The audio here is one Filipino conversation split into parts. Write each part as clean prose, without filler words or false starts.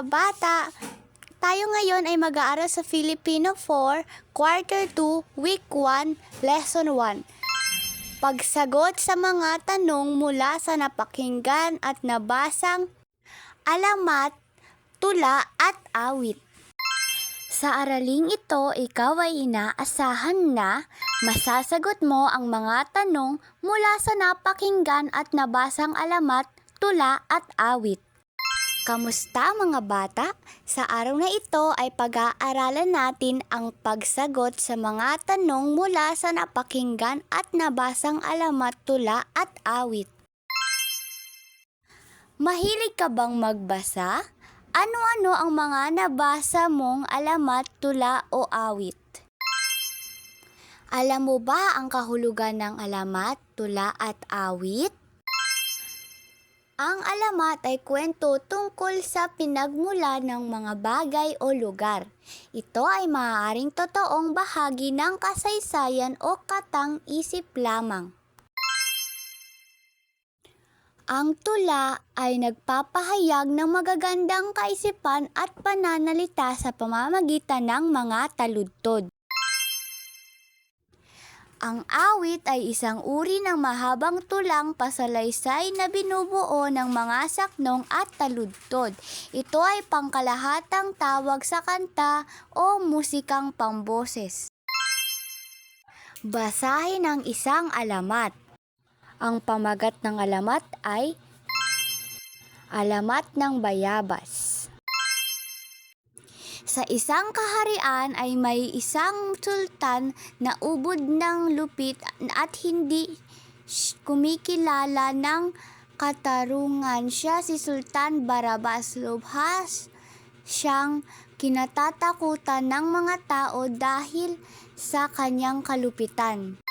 mga bata! Tayo ngayon ay mag-aaral sa Filipino 4, Quarter 2, Week 1, Lesson 1. Pagsagot sa mga tanong mula sa napakinggan at nabasang alamat, tula at awit. Sa araling ito, ikaw ay inaasahan na masasagot mo ang mga tanong mula sa napakinggan at nabasang alamat, tula at awit. Kamusta mga bata? Sa araw na ito ay pag-aaralan natin ang pagsagot sa mga tanong mula sa napakinggan at nabasang alamat, tula at awit. Mahilig ka bang magbasa? Ano-ano ang mga nabasa mong alamat, tula o awit? Alam mo ba ang kahulugan ng alamat, tula at awit? Ang alamat ay kwento tungkol sa pinagmula ng mga bagay o lugar. Ito ay maaaring totoong bahagi ng kasaysayan o katang-isip lamang. Ang tula ay nagpapahayag ng magagandang kaisipan at pananalita sa pamamagitan ng mga taludtod. Ang awit ay isang uri ng mahabang tulang pasalaysay na binubuo ng mga saknong at taludtod. Ito ay pangkalahatang tawag sa kanta o musikang pamboses. Basahin ang isang alamat. Ang pamagat ng alamat ay Alamat ng Bayabas. Sa isang kaharian ay may isang sultan na ubod ng lupit at hindi kumikilala ng katarungan. Siya si Sultan Barabas. Lubhas siyang kinatatakutan ng mga tao dahil sa kanyang kalupitan.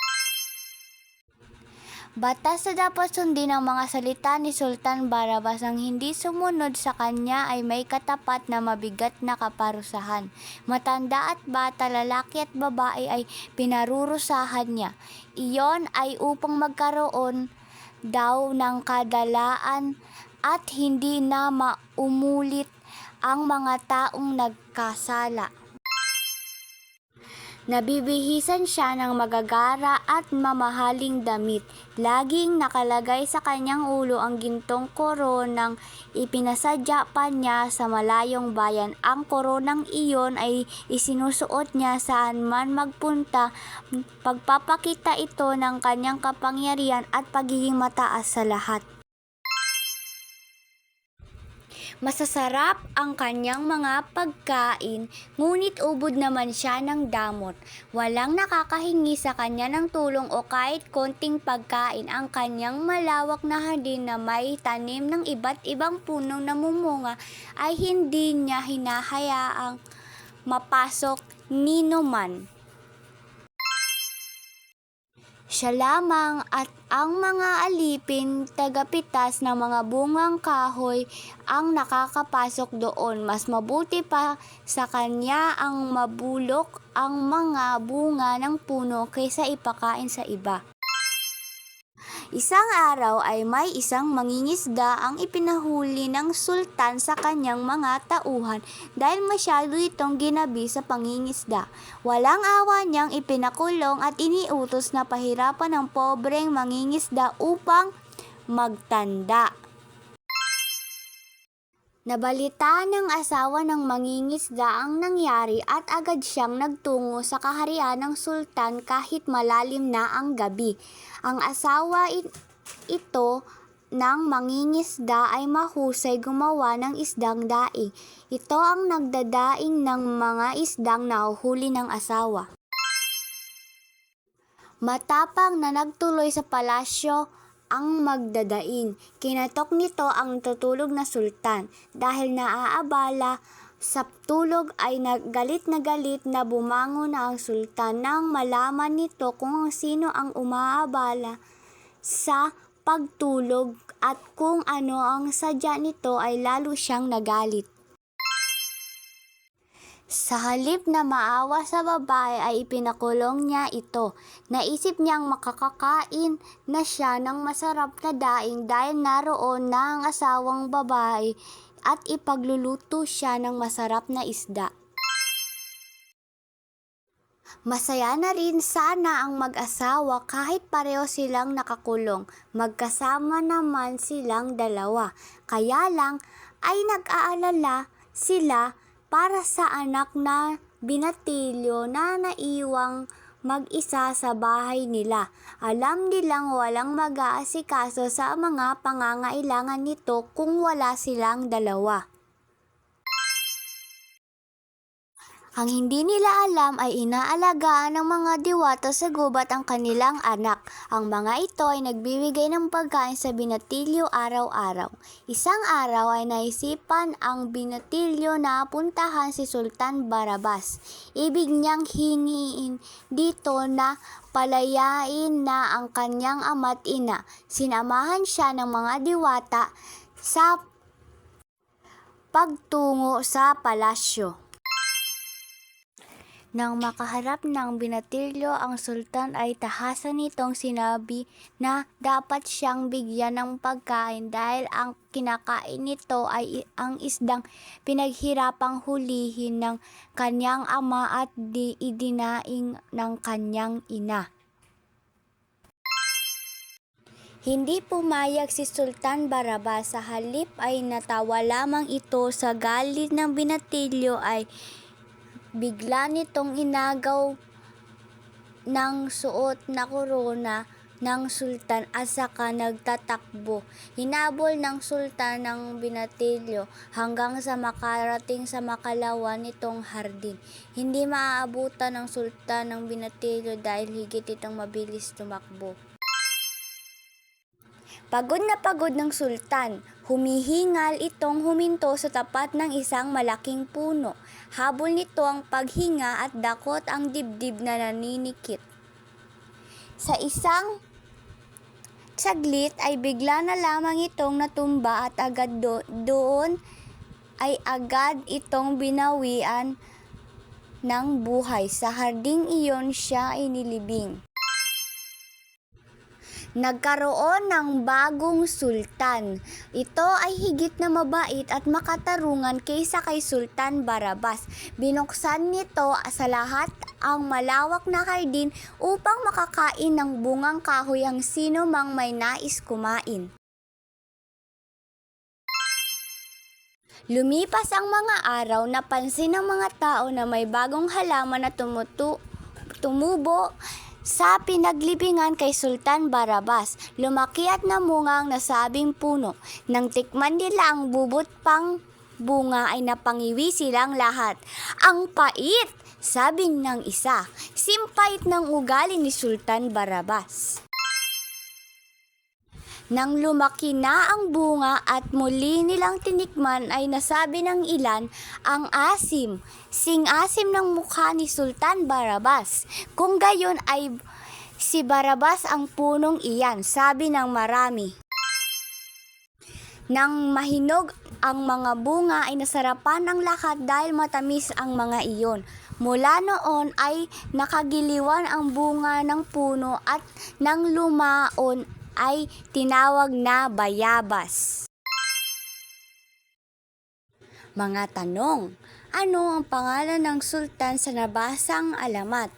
Batas na dapat sundin ang mga salita ni Sultan Barabas. Ang hindi sumunod sa kanya ay may katapat na mabigat na kaparusahan. Matanda at bata, lalaki at babae ay pinarurusahan niya. Iyon ay upang magkaroon daw ng kadalaan at hindi na maumulit ang mga taong nagkasala. Nabibihisan siya ng magagara at mamahaling damit. Laging nakalagay sa kanyang ulo ang gintong koronang ipinasadya pa niya sa malayong bayan. Ang koronang iyon ay isinusuot niya saan man magpunta. Pagpapakita ito ng kanyang kapangyarihan at pagiging mataas sa lahat. Masasarap ang kanyang mga pagkain, ngunit ubod naman siya ng damot. Walang nakakahingi sa kanya ng tulong o kahit konting pagkain. Ang kanyang malawak na hardin na may tanim ng iba't ibang punong namumunga ay hindi niya hinahayaang mapasok nino man. Siya lamang at ang mga alipin tagapitas ng mga bungang kahoy ang nakakapasok doon. Mas mabuti pa sa kanya ang mabulok ang mga bunga ng puno kaysa ipakain sa iba. Isang araw ay may isang mangingisda ang ipinahuli ng sultan sa kanyang mga tauhan dahil masyado itong ginabi sa pangingisda. Walang awa niyang ipinakulong at iniutos na pahirapan ang pobreng mangingisda upang magtanda. Nabalitaan ng asawa ng mangingisda ang nangyari at agad siyang nagtungo sa kaharian ng sultan kahit malalim na ang gabi. Ang asawa ito ng mangingisda ay mahusay gumawa ng isdang daing. Ito ang nagdadaing ng mga isdang nahuhuli ng asawa. Matapang na nagtuloy sa palasyo ang magdadaing. Kinatok nito ang tutulog na sultan. Dahil naaabala sa tulog ay galit na bumangon na ang sultan nang malaman nito kung sino ang umaabala sa pagtulog at kung ano ang sadya nito ay lalo siyang nagalit. Sa halip na maawa sa babae ay ipinakulong niya ito. Naisip niyang makakakain na siya ng masarap na daing dahil naroon na ang asawang babae at ipagluluto siya ng masarap na isda. Masaya na rin sana ang mag-asawa kahit pareho silang nakakulong. Magkasama naman silang dalawa. Kaya lang ay nag-aalala sila para sa anak na binatilyo na naiwang mag-isa sa bahay nila. Alam nilang walang mag-aasikaso sa mga pangangailangan nito kung wala silang dalawa. Ang hindi nila alam ay inaalagaan ng mga diwata sa gubat ang kanilang anak. Ang mga ito ay nagbibigay ng pagkain sa binatilyo araw-araw. Isang araw ay naisipan ang binatilyo na puntahan si Sultan Barabas. Ibig niyang hingiin dito na palayain na ang kanyang ama't ina. Sinamahan siya ng mga diwata sa pagtungo sa palasyo. Nang makaharap ng binatilyo ang sultan ay tahasan nitong sinabi na dapat siyang bigyan ng pagkain dahil ang kinakain nito ay ang isdang pinaghirapang hulihin ng kanyang ama at idinaing ng kanyang ina. Hindi pumayag si Sultan Barabas, sa halip ay natawa lamang ito sa galit ng binatilyo ay bigla nitong inagaw ng suot na korona ng sultan at saka nagtatakbo. Hinabol ng sultan ng binatilyo hanggang sa makarating sa makalawan nitong hardin. Hindi maaabutan ng sultan ng binatilyo dahil higit itong mabilis tumakbo. Pagod na pagod ng sultan, humihingal itong huminto sa tapat ng isang malaking puno. Habol nito ang paghinga at dakot ang dibdib na naninikit. Sa isang saglit ay bigla na lamang itong natumba at agad doon ay agad itong binawian ng buhay. Sa harding iyon siya inilibing. Nagkaroon ng bagong sultan. Ito ay higit na mabait at makatarungan kaysa kay Sultan Barabas. Binuksan nito sa lahat ang malawak na hardin upang makakain ng bungang kahoy ang sino mang may nais kumain. Lumipas ang mga araw, napansin ng mga tao na may bagong halaman na tumubo sa pinaglibingan kay Sultan Barabas. Lumaki at namunga ang nasabing puno. Nang tikman nila ang bubot pang bunga ay napangiwi silang lahat. "Ang pait!" sabi ng isa. Simpait ng ugali ni Sultan Barabas. Nang lumaki na ang bunga at muli nilang tinikman ay nasabi ng ilan, "Ang asim, sing-asim ng mukha ni Sultan Barabas. Kung gayon ay si Barabas ang punong iyan," sabi ng marami. Nang mahinog ang mga bunga ay nasarapan ang lahat dahil matamis ang mga iyon. Mula noon ay nakagiliwan ang bunga ng puno at nang lumaon ay tinawag na bayabas. Mga tanong: ano ang pangalan ng sultan sa nabasang alamat?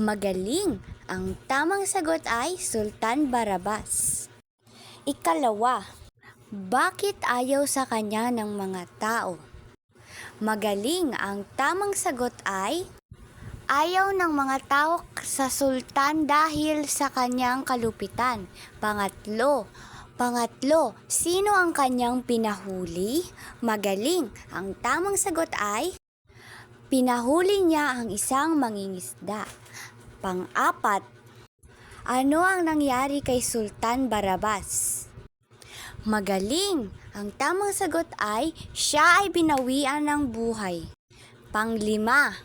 Magaling. Ang tamang sagot ay Sultan Barabas. Ikalawa, bakit ayaw sa kanya ng mga tao? Magaling. Ang tamang sagot ay ayaw ng mga tao sa sultan dahil sa kanyang kalupitan. Pangatlo, sino ang kanyang pinahuli? Magaling. Ang tamang sagot ay pinahuli niya ang isang mangingisda. Pang-apat, ano ang nangyari kay Sultan Barabas? Magaling. Ang tamang sagot ay siya ay binawian ng buhay. Pang-lima,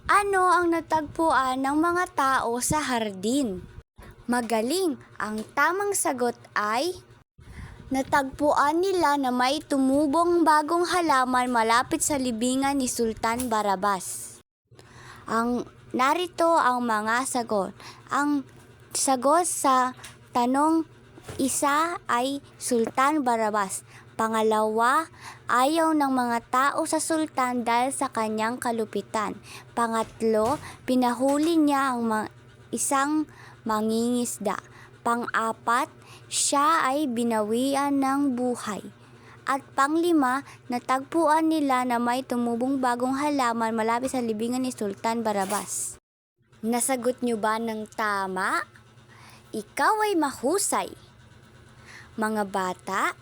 ano ang natagpuan ng mga tao sa hardin? Magaling. Ang tamang sagot ay natagpuan nila na may tumubong bagong halaman malapit sa libingan ni Sultan Barabas. Narito ang mga sagot. Ang sagot sa tanong isa ay Sultan Barabas. Pangalawa, ayaw ng mga tao sa sultan dahil sa kanyang kalupitan. Pangatlo, pinahuli niya ang isang mangingisda. Pang-apat, siya ay binawian ng buhay. At panglima, natagpuan nila na may tumubong bagong halaman malapit sa libingan ni Sultan Barabas. Nasagot niyo ba ng tama? Ikaw ay mahusay. Mga bata,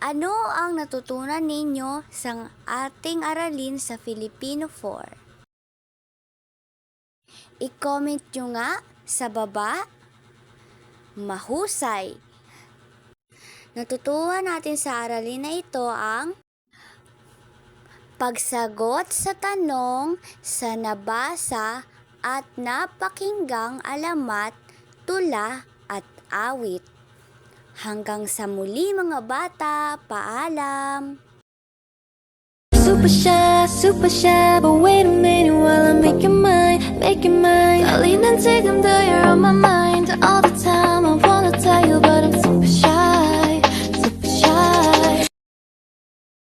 ano ang natutunan ninyo sa ating aralin sa Filipino 4? I-comment nyo nga sa baba. Mahusay. Natutuhan natin sa aralin na ito ang pagsagot sa tanong sa nabasa at napakinggang alamat, tula at awit. Hanggang sa muli mga bata, paalam! Super shy, but wait a minute while I make your mind. Darling, and take them, though you're on my mind all the time. I wanna tell you, but I'm